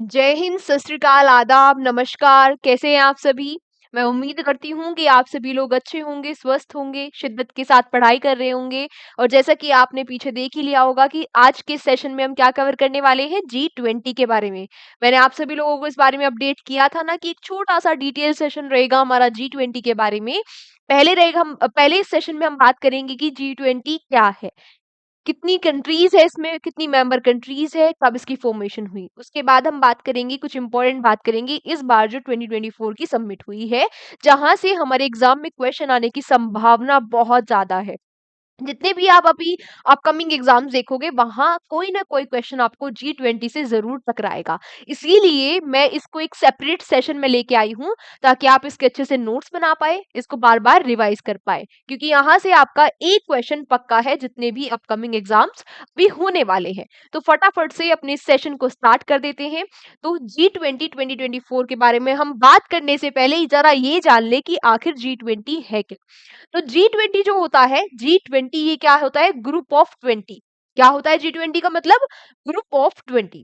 जय हिंद, सत श्री अकाल, आदाब, नमस्कार। कैसे हैं आप सभी? मैं उम्मीद करती हूँ कि आप सभी लोग अच्छे होंगे, स्वस्थ होंगे, शिद्दत के साथ पढ़ाई कर रहे होंगे। और जैसा कि आपने पीछे देख ही लिया होगा कि आज के सेशन में हम क्या कवर करने वाले हैं, G20 के बारे में। मैंने आप सभी लोगों को इस बारे में अपडेट किया था ना कि एक छोटा-सा डिटेल सेशन रहेगा हमारा G20 के बारे में। पहले इस सेशन में हम बात करेंगे कि G20 क्या है? कितनी कंट्रीज है इसमें, कितनी मेंबर कंट्रीज है, कब इसकी फॉर्मेशन हुई। उसके बाद हम बात करेंगे, कुछ इंपॉर्टेंट बात करेंगे इस बार जो 2024 की सबमिट हुई है, जहां से हमारे एग्जाम में क्वेश्चन आने की संभावना बहुत ज्यादा है। जितने भी आप अभी अपकमिंग एग्जाम्स देखोगे वहां कोई ना कोई क्वेश्चन आपको G20 से जरूर टकराएगा। इसीलिए मैं इसको एक सेपरेट सेशन में लेके आई हूँ, ताकि आप इसके अच्छे से नोट्स बना पाए, इसको बार बार रिवाइज कर पाए, क्योंकि यहाँ से आपका एक क्वेश्चन पक्का है जितने भी अपकमिंग एग्जाम्स भी होने वाले हैं। तो फटाफट से अपने इस सेशन को स्टार्ट कर देते हैं। तो G20 2024 के बारे में हम बात करने से पहले ही जरा ये जान ले कि आखिर G20 है क्या। तो G20 जो होता है, G20 ये क्या होता है, ग्रुप ऑफ 20। क्या होता है G20 का मतलब, ग्रुप ऑफ 20।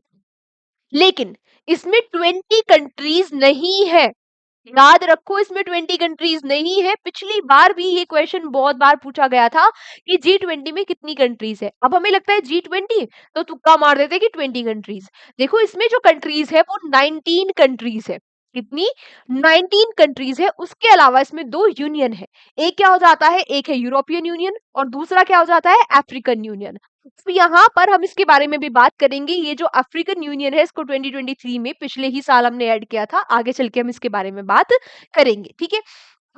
लेकिन इसमें 20 कंट्रीज नहीं है। याद रखो, इसमें 20 कंट्रीज नहीं है। पिछली बार भी ये क्वेश्चन बहुत बार पूछा गया था कि G20 में कितनी कंट्रीज है। अब हमें लगता है G20 तो तुक्का मार देते कि 20 कंट्रीज। देखो, इसमें जो कंट्रीज है वो 19 कंट्रीज है। कितनी? 19 कंट्रीज है। उसके अलावा इसमें दो यूनियन है। एक क्या हो जाता है, एक है यूरोपियन यूनियन और दूसरा क्या हो जाता है, अफ्रीकन यूनियन। तो यहाँ पर हम इसके बारे में भी बात करेंगे। ये जो अफ्रीकन यूनियन है, इसको 2023 में पिछले ही साल हमने ऐड किया था। आगे चल के हम इसके बारे में बात करेंगे, ठीक है।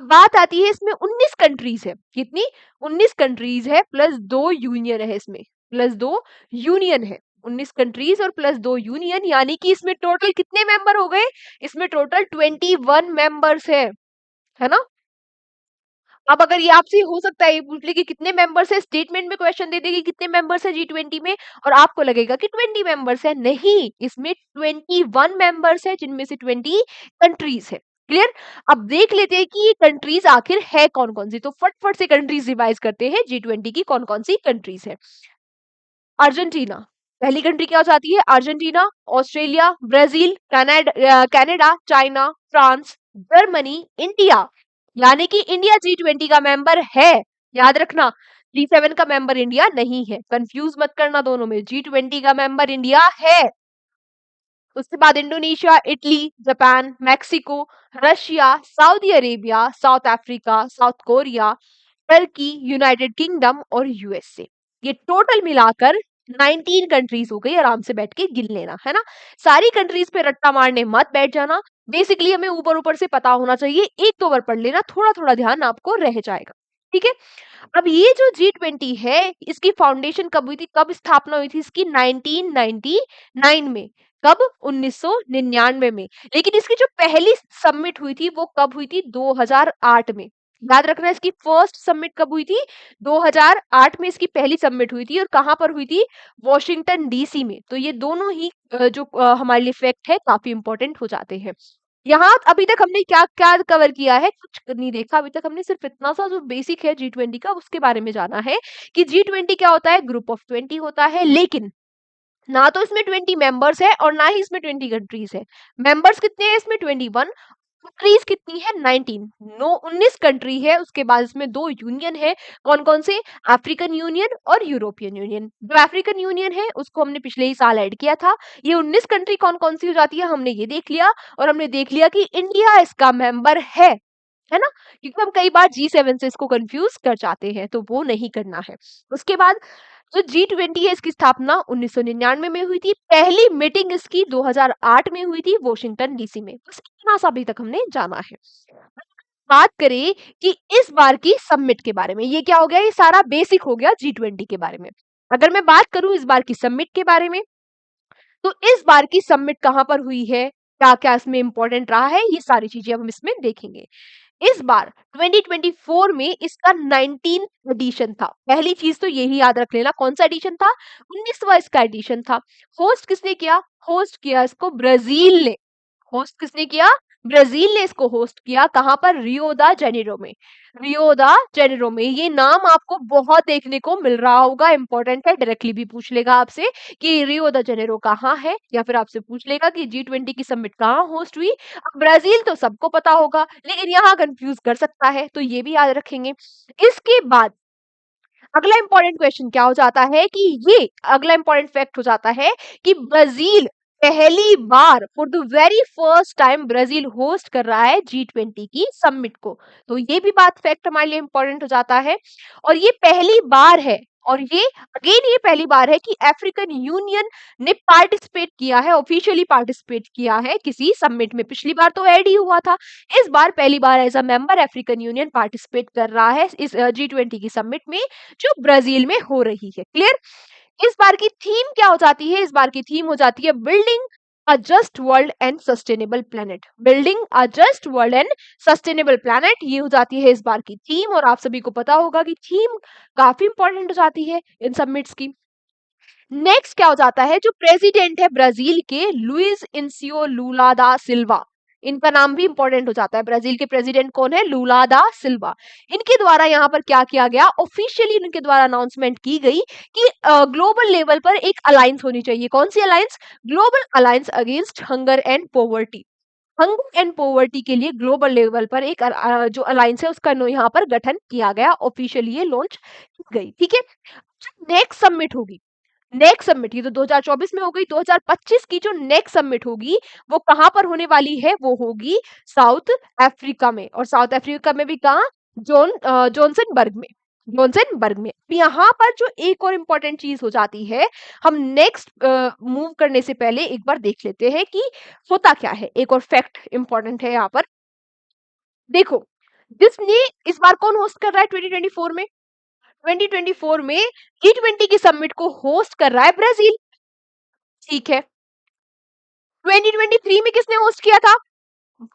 बात आती है, इसमें 19 कंट्रीज है। कितनी? 19 कंट्रीज है प्लस दो यूनियन है। इसमें प्लस दो यूनियन है। 19 कंट्रीज और प्लस दो यूनियन, यानी कि इसमें टोटल कितने मेंबर हो गए? इसमें टोटल 21 मेंबर्स है ना। अब अगर ये आपसे हो सकता है ये पूछ ले कि कितने मेंबर्स है, स्टेटमेंट में क्वेश्चन दे देगी कितने मेंबर्स है G20 में, और आपको लगेगा कि 20 मेंबर्स है। नहीं, इसमें 21 मेंबर्स है, जिनमें से 20 कंट्रीज है। क्लियर? अब देख लेते हैं कि ये कंट्रीज आखिर है कौन कौन सी। तो फटफट से कंट्रीज रिवाइज करते हैं, G20 की कौन कौन सी कंट्रीज है। अर्जेंटीना पहली कंट्री क्या हो जाती है, Argentina. Australia, Brazil, Canada, China, France, Germany, India. यानी कि इंडिया G20 का मेंबर है। याद रखना, G7 का मेंबर इंडिया नहीं है। कंफ्यूज मत करना दोनों में। G20 का मेंबर इंडिया है। उसके बाद Indonesia, Italy, Japan, Mexico, Russia, Saudi Arabia, south Africa, south Korea, Turkey, United kingdom और यूएसए। ये टोटल मिलाकर 19 कंट्रीज हो गई। आराम से बैठ के गिन लेना, है ना। सारी कंट्रीज पे रट्टा मारने मत बैठ जाना। बेसिकली हमें ऊपर ऊपर से पता होना चाहिए। एक दो बार पढ़ लेना, थोड़ा थोड़ा ध्यान आपको रह जाएगा, ठीक है। अब ये जो G20 है, इसकी फाउंडेशन कब हुई थी, कब स्थापना हुई थी इसकी? 1999 में। कब? 1999 में। लेकिन इसकी जो पहली सबमिट हुई थी वो कब हुई थी? 2008 में। याद रखना, इसकी फर्स्ट सबमिट कब हुई थी? 2008 में इसकी पहली सबमिट हुई थी। और कहां पर हुई थी? वॉशिंगटन डीसी में। तो ये दोनों ही जो हमारे लिए फैक्ट है, काफी इंपॉर्टेंट हो जाते हैं। यहाँ अभी तक हमने क्या क्या कवर किया है, कुछ नहीं देखा अभी तक। हमने सिर्फ इतना सा जो बेसिक है G20 का, उसके बारे में जाना है कि G20 क्या होता है, ग्रुप ऑफ 20 होता है। लेकिन ना तो इसमें 20 मेंबर्स है और ना ही इसमें 20 कंट्रीज है। मेंबर्स कितने हैं इसमें? 21। कंट्रीज कितनी है? 19। 19 कंट्री है। उसके बाद इसमें दो यूनियन है। कौन कौन से? अफ्रीकन यूनियन और यूरोपियन यूनियन। जो अफ्रीकन यूनियन है उसको हमने पिछले ही साल ऐड किया था। ये 19 कंट्री कौन कौन सी हो जाती है, हमने ये देख लिया। और हमने देख लिया कि इंडिया इसका मेंबर है ना। क्योंकि हम कई बार G7 से इसको कंफ्यूज कर जाते हैं, तो वो नहीं करना है। उसके बाद जो G20 है, इसकी स्थापना 1999 में हुई थी। पहली मीटिंग इसकी 2008 में हुई थी, वॉशिंगटन डीसी में। बस इतना सा अभी तक हमने जाना है। बात करें कि इस बार की सबमिट के बारे में, ये क्या हो गया, ये सारा बेसिक हो गया G20 के बारे में। अगर मैं बात करूं इस बार की सबमिट के बारे में, तो इस बार की सबमिट कहां पर हुई है, क्या क्या इसमें इंपॉर्टेंट रहा है, ये सारी चीजें हम इसमें देखेंगे। इस बार 2024 में इसका 19th एडिशन था। पहली चीज तो यही याद रख लेना, कौन सा एडिशन था? 19वां इसका एडिशन था। होस्ट किसने किया? होस्ट किया इसको ब्राजील ने। होस्ट किसने किया? ब्राजील ने इसको होस्ट किया, कहां पर? रियो दा जेनेरो में। रियो दा जेनेरो में। ये नाम आपको बहुत देखने को मिल रहा होगा, इंपॉर्टेंट है, डायरेक्टली भी पूछ लेगा आपसे कि रियो दा जेनेरो कहाँ है, या फिर आपसे पूछ लेगा कि G20 की समिट कहाँ होस्ट हुई। अब ब्राजील तो सबको पता होगा, लेकिन यहाँ कंफ्यूज कर सकता है, तो ये भी याद रखेंगे। इसके बाद अगला इंपॉर्टेंट क्वेश्चन क्या हो जाता है कि ये अगला इंपॉर्टेंट फैक्ट हो जाता है कि ब्राजील पहली बार, for the very first time, Brazil host कर रहा है G20 की समिट को। तो ये भी बात फैक्ट हमारे लिए इंपॉर्टेंट हो जाता है। और ये पहली बार है, और ये अगेन ये पहली बार है कि अफ्रीकन यूनियन ने पार्टिसिपेट किया है, ऑफिशियली पार्टिसिपेट किया है किसी समिट में। पिछली बार तो ऐड ही हुआ था, इस बार पहली बार as a member African Union participate कर रहा है इस G20 की समिट में, जो ब्राजील में हो रही है। क्लियर? इस बार की थीम क्या हो जाती है? इस बार की थीम हो जाती है building a just world and sustainable planet. Building a just world and sustainable planet, ये हो जाती है इस बार की थीम। और आप सभी को पता होगा कि थीम काफी इंपॉर्टेंट हो जाती है इन समिट्स की। नेक्स्ट क्या हो जाता है? जो प्रेसिडेंट है ब्राजील के, लुइस इनसियो लूला दा सिल्वा, इनका नाम भी इंपॉर्टेंट हो जाता है। ब्राजील के प्रेसिडेंट कौन है? लूला दा सिल्वा। इनके द्वारा यहाँ पर क्या किया गया? ऑफिशियली इनके द्वारा अनाउंसमेंट की गई कि ग्लोबल लेवल पर एक अलायंस होनी चाहिए। कौन सी alliance? Global alliance against hunger and poverty. Hunger and poverty के लिए ग्लोबल लेवल पर एक जो अलायंस है उसका यहाँ पर गठन किया गया, ऑफिशियली ये लॉन्च की गई। ठीक है। नेक्स्ट सबमिट होगी, नेक्स्ट समिट, ये तो 2024 में हो गई, 2025 की जो नेक्स्ट समिट होगी वो कहां पर होने वाली है? वो होगी साउथ अफ्रीका में। और साउथ अफ्रीका में भी कहा? जॉनसनबर्ग में। जॉनसनबर्ग में। यहाँ पर जो एक और इम्पोर्टेंट चीज हो जाती है, हम नेक्स्ट मूव करने से पहले एक बार देख लेते हैं कि होता क्या है। एक और फैक्ट इंपॉर्टेंट है यहाँ पर। देखो, जिसने इस बार कौन होस्ट कर रहा है 2024 में? 2024 में G20 की समिट को होस्ट कर रहा है ब्राजील। ठीक है। 2023 में किसने होस्ट किया था?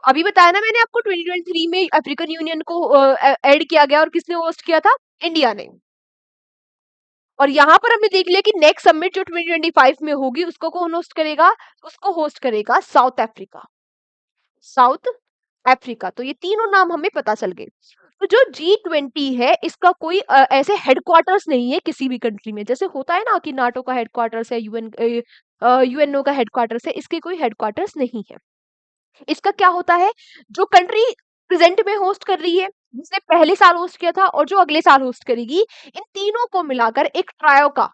अभी बताया ना मैंने आपको, 2023 में अफ्रीकन यूनियन को ऐड किया गया, और किसने होस्ट किया था? इंडिया ने। और यहाँ पर हमने देख लिया कि नेक्स्ट समिट जो 2025 में होगी उसको कौन होस्ट करेगा? उसको होस्ट करेगा साउथ अफ्रीका। South Africa. तो ये तीनों नाम हमें पता चल गए। तो जो G20 है इसका कोई ऐसे हेडक्वार्टर्स नहीं है किसी भी कंट्री में। जैसे होता है ना कि नाटो का हेडक्वार्टर्स है, यूएनओ का हेडक्वार्टर्स है, इसके कोई हेडक्वार्टर्स नहीं है। इसका क्या होता है? जो कंट्री प्रेजेंट में होस्ट कर रही है, जिसने पहले साल होस्ट किया था और जो अगले साल होस्ट करेगी, इन तीनों को मिलाकर एक ट्रायोका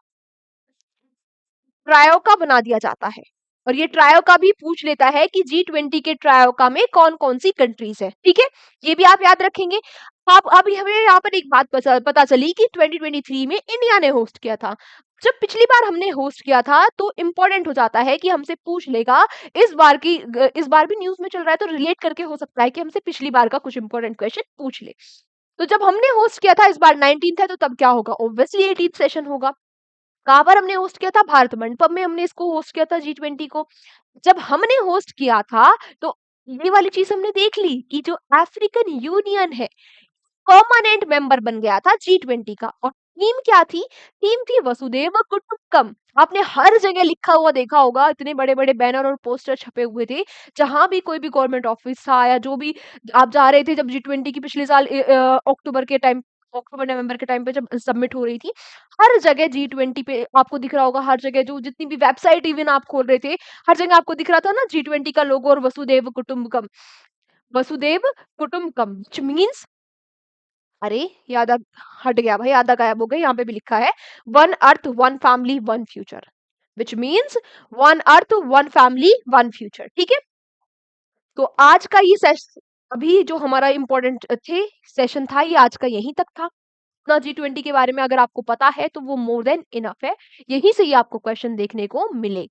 बना दिया जाता है। और ये ट्रायोका भी पूछ लेता है कि G20 के ट्रायोका में कौन कौन सी कंट्रीज है। ठीक है, ये भी आप याद रखेंगे। आप अब हमें यहाँ पर एक बात पता चली कि 2023 में इंडिया ने होस्ट किया था। जब पिछली बार हमने होस्ट किया था तो इंपॉर्टेंट हो जाता है कि हमसे पूछ लेगा, इस बार भी न्यूज में चल रहा है तो रिलेट करके हो सकता है कि हमसे पिछली बार का कुछ इंपॉर्टेंट क्वेश्चन पूछ ले। तो जब हमने होस्ट किया था, इस बार 19th है, तो तब क्या होगा? ऑब्वियसली 18th सेशन होगा। कहाँ पर हमने होस्ट किया था? भारत मंडपम में हमने इसको होस्ट किया था G20 को। जब हमने होस्ट किया था तो ये वाली चीज हमने देख ली कि जो अफ्रीकन यूनियन है परमानेंट मेंबर बन गया था G20 का। और थीम क्या थी? थीम थी वसुदेव कुटुंबकम। आपने हर जगह लिखा हुआ देखा होगा, इतने बड़े बड़े बैनर और पोस्टर छपे हुए थे, जहां भी कोई भी गवर्नमेंट ऑफिस था या जो भी आप जा रहे थे, जब G20 की पिछले साल अक्टूबर नवंबर के टाइम पे जब सबमिट हो रही थी, हर जगह G20 पे आपको दिख रहा होगा। हर जगह जो जितनी भी वेबसाइट इवन आप खोल रहे थे, हर जगह आपको दिख रहा था ना G20 का लोगो और वसुदेव कुटुंबकम। वसुदेव कुटुंबकम व्हिच मीन्स, अरे याद हट गया भाई, आधा गायब हो गई। यहाँ पे भी लिखा है one earth one family one future, which means one earth one family one future. ठीक है। तो आज का ये सेशन, अभी जो हमारा इंपॉर्टेंट थे सेशन था, ये आज का यहीं तक था। ना G20 के बारे में अगर आपको पता है तो वो मोर देन इनफ है। यहीं से ही आपको क्वेश्चन देखने को मिले।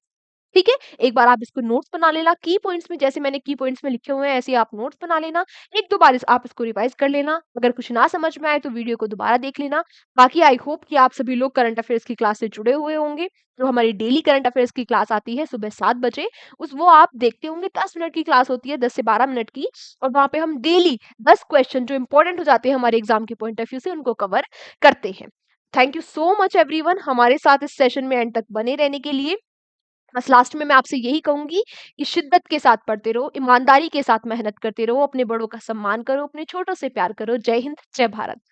ठीक है, एक बार आप इसको नोट्स बना लेना की पॉइंट्स में, जैसे मैंने की पॉइंट्स में लिखे हुए हैं ऐसे आप नोट्स बना लेना। एक दो बार आप इसको रिवाइज कर लेना। अगर कुछ ना समझ में आए तो वीडियो को दोबारा देख लेना। बाकी आई होप कि आप सभी लोग करंट अफेयर्स की क्लास से जुड़े हुए होंगे। जो हमारी डेली करंट अफेयर्स की क्लास आती है सुबह 7 बजे, वो आप देखते होंगे। 10 मिनट की क्लास होती है, 10 से 12 मिनट की। और वहां पे हम डेली 10 क्वेश्चन जो इंपॉर्टेंट हो जाते हैं हमारे एग्जाम के पॉइंट ऑफ व्यू से, उनको कवर करते हैं। Thank you so much everyone हमारे साथ इस सेशन में एंड तक बने रहने के लिए। बस लास्ट में मैं आपसे यही कहूँगी कि शिद्दत के साथ पढ़ते रहो, ईमानदारी के साथ मेहनत करते रहो, अपने बड़ों का सम्मान करो, अपने छोटों से प्यार करो। जय हिंद, जय भारत।